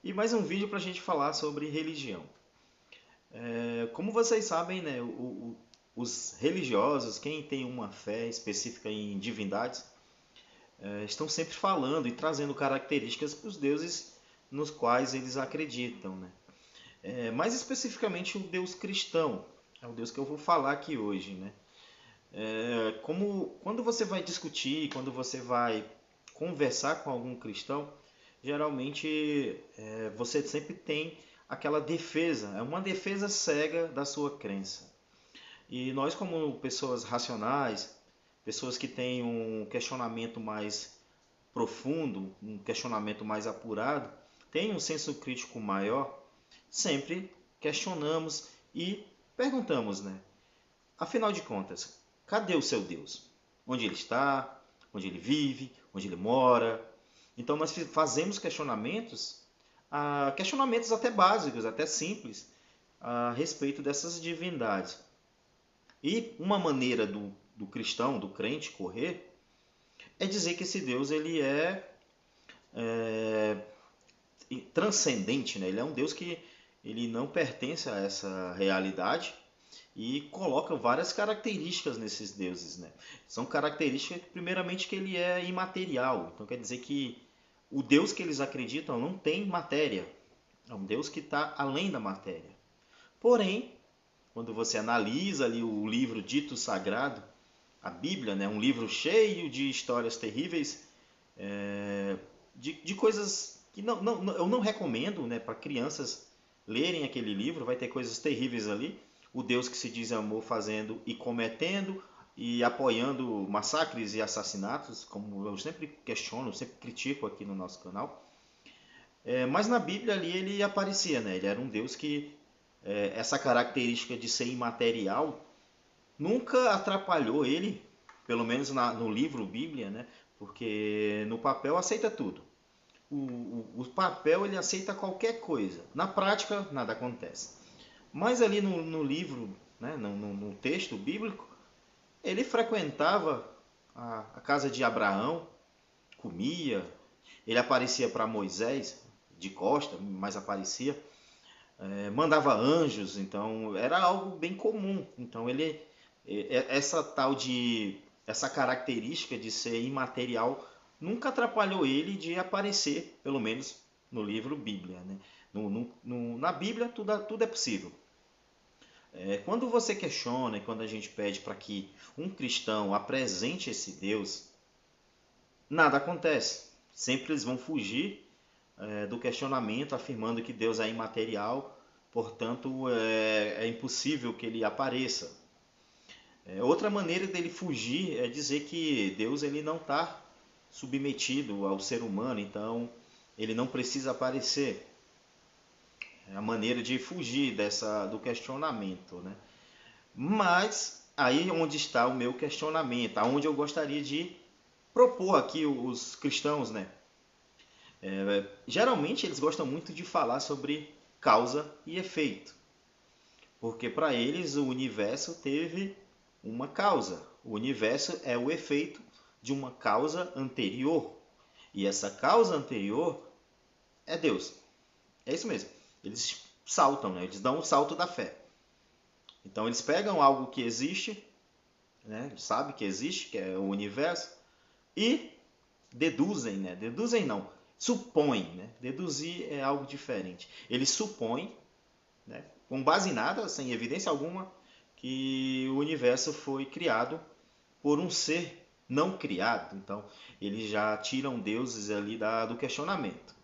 E mais um vídeo para a gente falar sobre religião. Como vocês sabem, né, os religiosos, quem tem uma fé específica em divindades, estão sempre falando e trazendo características para os deuses nos quais eles acreditam, né? Mais especificamente o Deus cristão, é o Deus que eu vou falar aqui hoje, né? Quando você vai discutir, quando você vai conversar com algum cristão, geralmente você sempre tem aquela defesa, é uma defesa cega da sua crença. E nós, como pessoas racionais, pessoas que têm um questionamento mais profundo, um questionamento mais apurado, têm um senso crítico maior, sempre questionamos e perguntamos, né? Afinal de contas, cadê o seu Deus? Onde ele está? Onde ele vive? Onde ele mora? Então nós fazemos questionamentos, questionamentos até básicos, até simples, a respeito dessas divindades. E uma maneira do cristão, do crente correr, é dizer que esse Deus ele é transcendente, né? Ele é um Deus que ele não pertence a essa realidade e coloca várias características nesses deuses, né? São características, primeiramente, que ele é imaterial. Então quer dizer que o Deus que eles acreditam não tem matéria. É um Deus que está além da matéria. Porém, quando você analisa ali o livro dito sagrado, a Bíblia, né, um livro cheio de histórias terríveis, de coisas que eu não recomendo, né, para crianças lerem aquele livro, vai ter coisas terríveis ali. O Deus que se diz amor fazendo e cometendo e apoiando massacres e assassinatos, como eu sempre questiono, sempre critico aqui no nosso canal. Mas na Bíblia ali ele aparecia, né? Ele era um Deus que essa característica de ser imaterial nunca atrapalhou ele, pelo menos no livro Bíblia, né? Porque no papel aceita tudo. O papel ele aceita qualquer coisa. Na prática nada acontece. Mas ali no livro, né? No texto bíblico, ele frequentava a casa de Abraão, comia, ele aparecia para Moisés de costa, mas aparecia. Mandava anjos, então era algo bem comum. Então ele essa tal de essa característica de ser imaterial nunca atrapalhou ele de aparecer, pelo menos no livro Bíblia, né? Na Bíblia tudo é possível. Quando você questiona e quando a gente pede para que um cristão apresente esse Deus, nada acontece. Sempre eles vão fugir do questionamento, afirmando que Deus é imaterial, portanto é impossível que ele apareça. Outra maneira dele fugir é dizer que Deus ele não está submetido ao ser humano, então ele não precisa aparecer. É a maneira de fugir do questionamento, né? Mas aí onde está o meu questionamento, aonde eu gostaria de propor aqui os cristãos, né? Geralmente eles gostam muito de falar sobre causa e efeito, porque para eles o universo teve uma causa. O universo é o efeito de uma causa anterior. E essa causa anterior é Deus. É isso mesmo. Eles saltam, né? Eles dão o salto da fé. Então eles pegam algo que existe, né? Sabe que existe, que é o universo, e deduzem, né? Deduzem não, supõem, né? Deduzir é algo diferente. Eles supõem, né? Com base em nada, sem evidência alguma, que o universo foi criado por um ser não criado. Então, eles já tiram deuses ali do questionamento.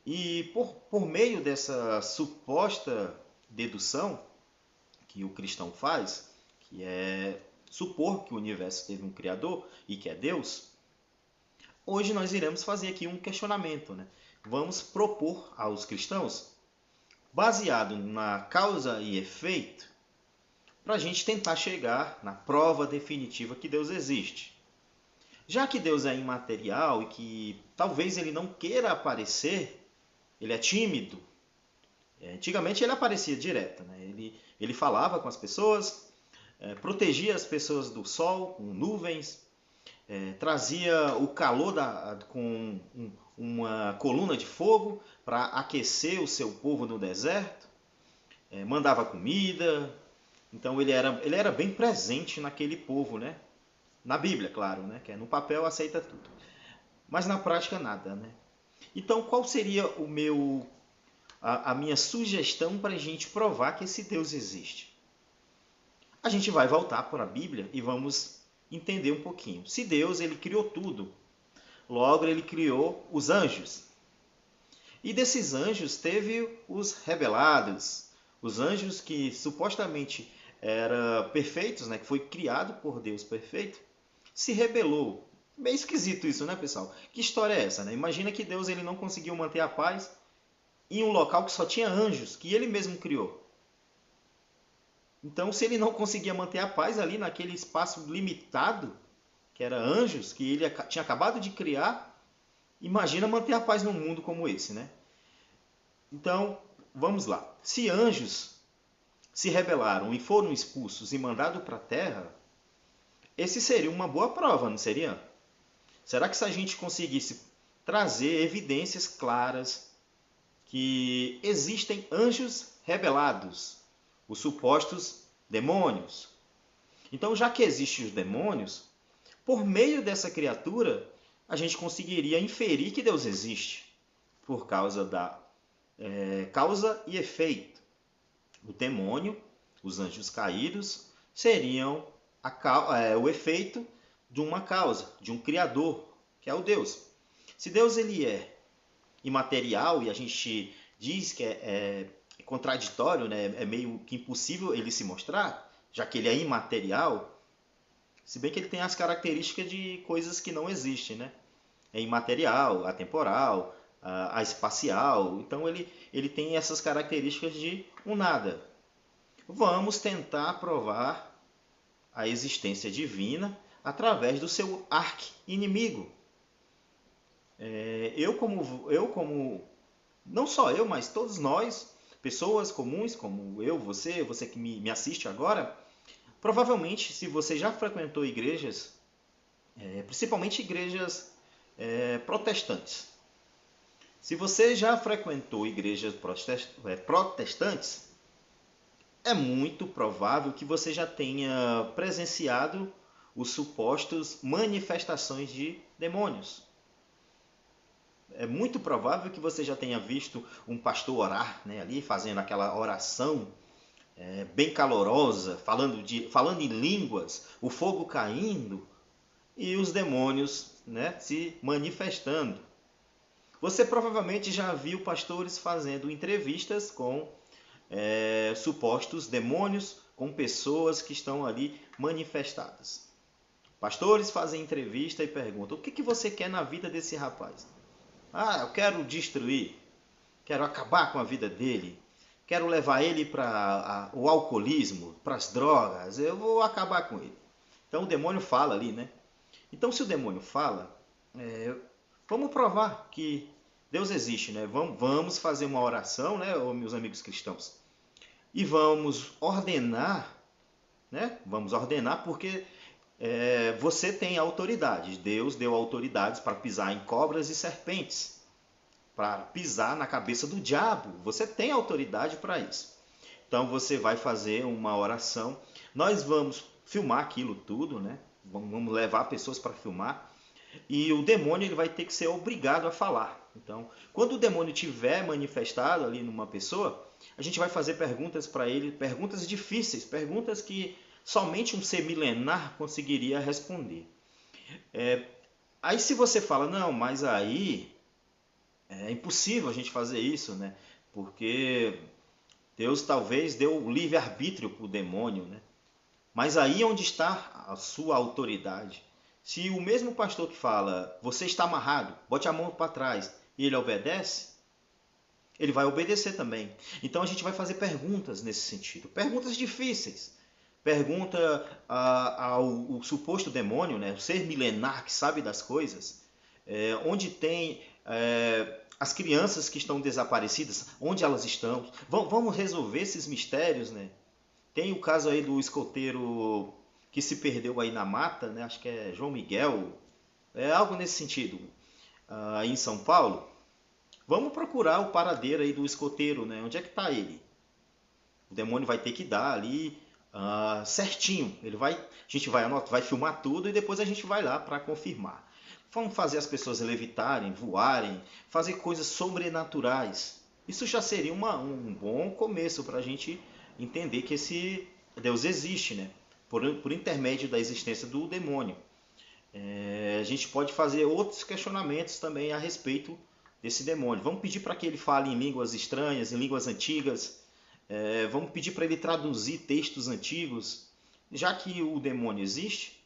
E por meio dessa suposta dedução que o cristão faz, que é supor que o universo teve um criador e que é Deus, hoje nós iremos fazer aqui um questionamento, né? Vamos propor aos cristãos, baseado na causa e efeito, para a gente tentar chegar na prova definitiva que Deus existe. Já que Deus é imaterial e que talvez ele não queira aparecer, ele é tímido. Antigamente ele aparecia direto, né? Ele falava com as pessoas, protegia as pessoas do sol com nuvens, trazia o calor com uma coluna de fogo para aquecer o seu povo no deserto, mandava comida. Então ele era bem presente naquele povo, né? Na Bíblia, claro, né? Que no papel aceita tudo, mas na prática nada, né? Então qual seria a minha sugestão para a gente provar que esse Deus existe? A gente vai voltar para a Bíblia e vamos entender um pouquinho. Se Deus ele criou tudo, logo ele criou os anjos. E desses anjos teve os rebelados, os anjos que supostamente eram perfeitos, né, que foi criado por Deus perfeito, se rebelou. Bem esquisito isso, né, pessoal? Que história é essa, né? Imagina que Deus ele não conseguiu manter a paz em um local que só tinha anjos, que ele mesmo criou. Então, se ele não conseguia manter a paz ali naquele espaço limitado, que era anjos, que ele tinha acabado de criar, imagina manter a paz num mundo como esse, né? Então, vamos lá. Se anjos se rebelaram e foram expulsos e mandados para a terra, esse seria uma boa prova, não seria? Será que se a gente conseguisse trazer evidências claras que existem anjos rebelados, os supostos demônios? Então, já que existem os demônios, por meio dessa criatura, a gente conseguiria inferir que Deus existe, por causa da causa e efeito. O demônio, os anjos caídos, seriam o efeito de uma causa, de um criador, que é o Deus. Se Deus ele é imaterial e a gente diz que é contraditório, né? É meio que impossível ele se mostrar, já que ele é imaterial, se bem que ele tem as características de coisas que não existem, né? É imaterial, atemporal, a espacial, então ele tem essas características de um nada. Vamos tentar provar a existência divina através do seu arqui-inimigo. Não só eu, mas todos nós, pessoas comuns como eu, você que me assiste agora, provavelmente, se você já frequentou igrejas, principalmente igrejas protestantes, se você já frequentou igrejas protestantes, é muito provável que você já tenha presenciado os supostos manifestações de demônios. É muito provável que você já tenha visto um pastor orar, né, ali fazendo aquela oração bem calorosa, falando em línguas, o fogo caindo e os demônios, né, se manifestando. Você provavelmente já viu pastores fazendo entrevistas com supostos demônios, com pessoas que estão ali manifestadas. Pastores fazem entrevista e perguntam: o que você quer na vida desse rapaz? Eu quero destruir, quero acabar com a vida dele, quero levar ele para o alcoolismo, para as drogas, eu vou acabar com ele. Então o demônio fala ali, né? Então se o demônio fala, vamos provar que Deus existe, né? Vamos fazer uma oração, né, meus amigos cristãos? E vamos ordenar, né? Vamos ordenar porque você tem autoridade. Deus deu autoridades para pisar em cobras e serpentes, para pisar na cabeça do diabo. Você tem autoridade para isso. Então você vai fazer uma oração. Nós vamos filmar aquilo tudo, né? Vamos levar pessoas para filmar. E o demônio ele vai ter que ser obrigado a falar. Então, quando o demônio tiver manifestado ali numa pessoa, a gente vai fazer perguntas para ele, perguntas difíceis, perguntas que somente um ser milenar conseguiria responder. Aí se você fala, não, mas aí é impossível a gente fazer isso, né? Porque Deus talvez deu o livre-arbítrio para o demônio, né? Mas aí é onde está a sua autoridade. Se o mesmo pastor que fala, você está amarrado, bote a mão para trás, e ele obedece, ele vai obedecer também. Então a gente vai fazer perguntas nesse sentido. Perguntas difíceis. Pergunta ao suposto demônio, né, o ser milenar que sabe das coisas, onde tem as crianças que estão desaparecidas, onde elas estão. Vamos resolver esses mistérios, né? Tem o caso aí do escoteiro que se perdeu aí na mata, né? Acho que é João Miguel, algo nesse sentido. em São Paulo, vamos procurar o paradeiro aí do escoteiro, né? Onde é que está ele? O demônio vai ter que dar ali certinho. A gente vai anotar, vai filmar tudo e depois a gente vai lá para confirmar. Vamos fazer as pessoas levitarem, voarem, fazer coisas sobrenaturais. Isso já seria um bom começo para a gente entender que esse Deus existe, né? Por intermédio da existência do demônio. A gente pode fazer outros questionamentos também a respeito desse demônio. Vamos pedir para que ele fale em línguas estranhas, em línguas antigas. Vamos pedir para ele traduzir textos antigos. Já que o demônio existe,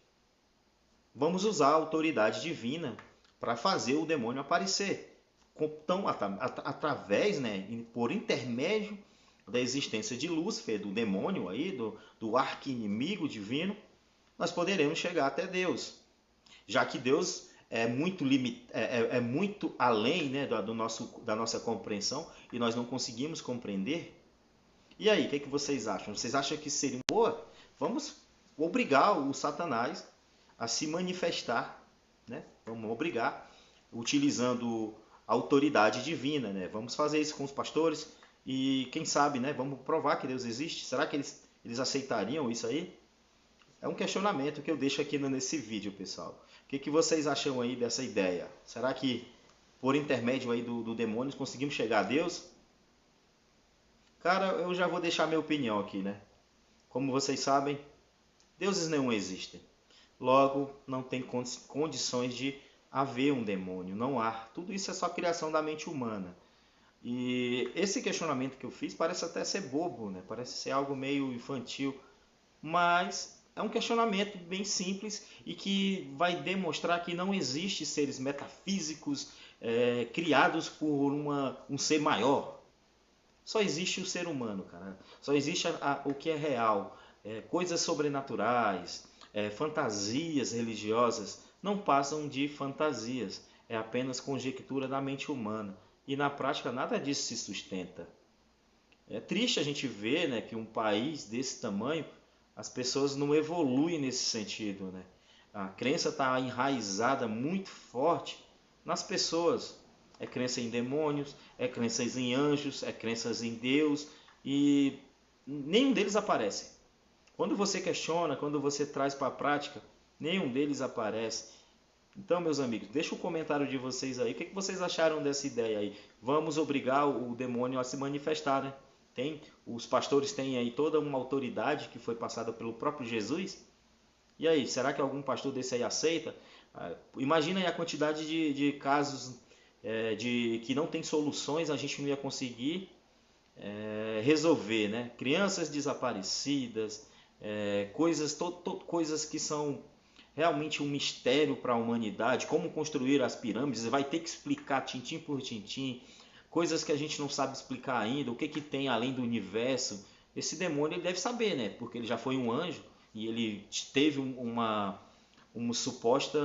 vamos usar a autoridade divina para fazer o demônio aparecer. Então, através, né, por intermédio da existência de Lúcifer, do demônio aí, do arqui-inimigo divino, nós poderemos chegar até Deus. Já que Deus é muito além, né, da nossa compreensão e nós não conseguimos compreender. E aí, o que vocês acham? Vocês acham que seria boa? Vamos obrigar o Satanás a se manifestar, né? Vamos obrigar, utilizando a autoridade divina, né? Vamos fazer isso com os pastores e quem sabe, né? Vamos provar que Deus existe. Será que eles aceitariam isso aí? É um questionamento que eu deixo aqui nesse vídeo, pessoal. O que vocês acham aí dessa ideia? Será que por intermédio aí do demônio conseguimos chegar a Deus? Cara, eu já vou deixar minha opinião aqui, né? Como vocês sabem, deuses não existem. Logo, não tem condições de haver um demônio, não há. Tudo isso é só criação da mente humana. E esse questionamento que eu fiz parece até ser bobo, né? Parece ser algo meio infantil, mas é um questionamento bem simples e que vai demonstrar que não existe seres metafísicos criados por um ser maior. Só existe o ser humano, cara. Só existe o que é real. Coisas sobrenaturais, fantasias religiosas não passam de fantasias. É apenas conjectura da mente humana. E na prática nada disso se sustenta. É triste a gente ver, né, que um país desse tamanho, as pessoas não evoluem nesse sentido, né? A crença está enraizada muito forte nas pessoas. É crença em demônios, é crenças em anjos, é crenças em Deus e nenhum deles aparece. Quando você questiona, quando você traz para a prática, nenhum deles aparece. Então, meus amigos, deixa o comentário de vocês aí. O que vocês acharam dessa ideia aí? Vamos obrigar o demônio a se manifestar, né? Os pastores têm aí toda uma autoridade que foi passada pelo próprio Jesus. E aí, será que algum pastor desse aí aceita? Imagina aí a quantidade de casos que não tem soluções, a gente não ia conseguir resolver, né? Crianças desaparecidas, coisas que são realmente um mistério para a humanidade, como construir as pirâmides, vai ter que explicar tintim por tintim, coisas que a gente não sabe explicar ainda, o que tem além do universo. Esse demônio ele deve saber, né? Porque ele já foi um anjo e ele teve um suposto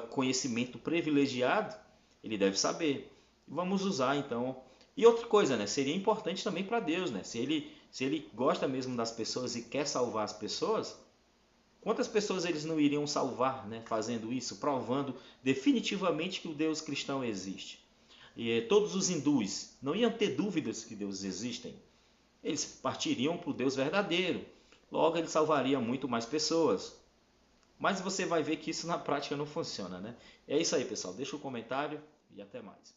conhecimento privilegiado, ele deve saber. Vamos usar então. E outra coisa, né? Seria importante também para Deus, né? Se ele gosta mesmo das pessoas e quer salvar as pessoas, quantas pessoas eles não iriam salvar, né? Fazendo isso, provando definitivamente que o Deus cristão existe. E todos os hindus não iam ter dúvidas que Deus existem. Eles partiriam para o Deus verdadeiro. Logo, ele salvaria muito mais pessoas. Mas você vai ver que isso na prática não funciona, né? É isso aí, pessoal. Deixa um comentário e até mais.